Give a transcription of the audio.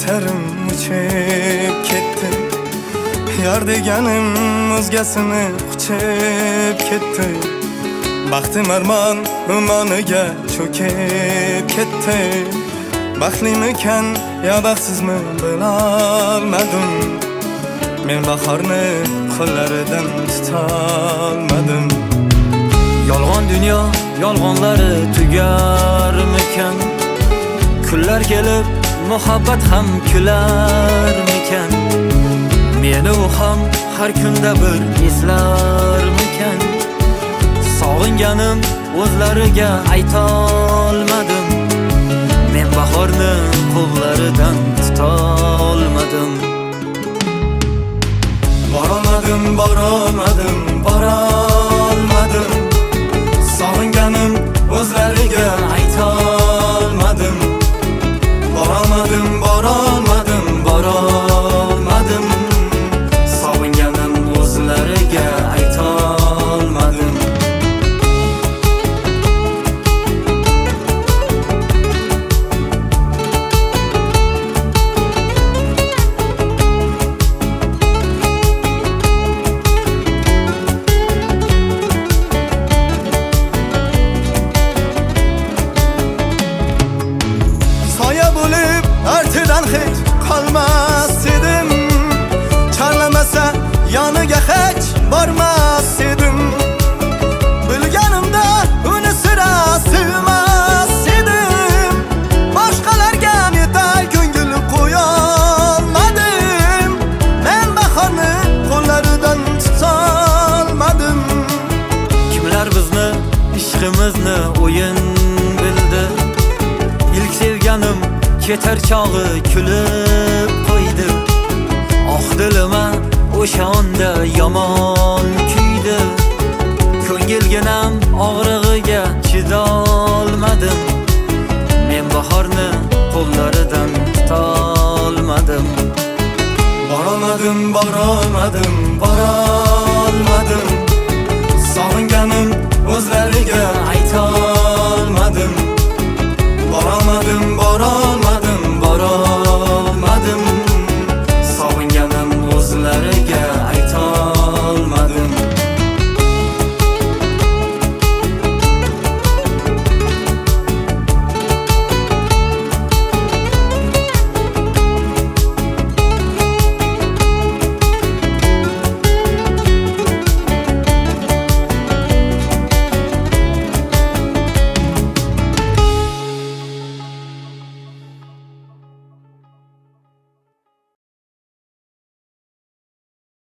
yeterim uçup ketdi. Yar deganim o'zgasini quchib ketdi. Baxtim armon umoniga cho'kib ketdi. Baxtlimikan yo baxtsizmi bilolmadim. Men bahorni qo'llaridan tutolmadim. Yolg'on dunyo yolg'onlari tugarmikan? Kunlar kelib muhabbat ham kularmikan? Meni u ham har kunda bir eslarmikan? Sog'inganim o'zlariga aytolmadim. Men bahorni qo'llaridan tutolmadim. Borolmadim, borolmadim, borolmadim. Sog'inganim o'zlariga aytolmadim. Borolmadim, borolmadim, borolmadim. Sog'inganim o'zlariga aytolmadim. Artidan hech qolmas edim. Charlamasa yoniga hech bormas edim. Bilganimda uni sira sevmas edim. Boshqalarga metal ko'ngil qo'yolmadim. Men bahorni qo'llaridan tutolmadim. Kimlar bizni ishqimizni o'yin bildi? İlk sevganim ketar chog'i kulib qo'ydi. Oh dilima o'sha onda yomon kuydi. Ko'ngilginam og'rig'iga chidolmadim. Men bahorni qo'llaridan tutolmadim. Borolmadim, borolmadim, borolmadim. Sog'inganim o'zlariga aytolmadim. Borolmadim, borolmadim.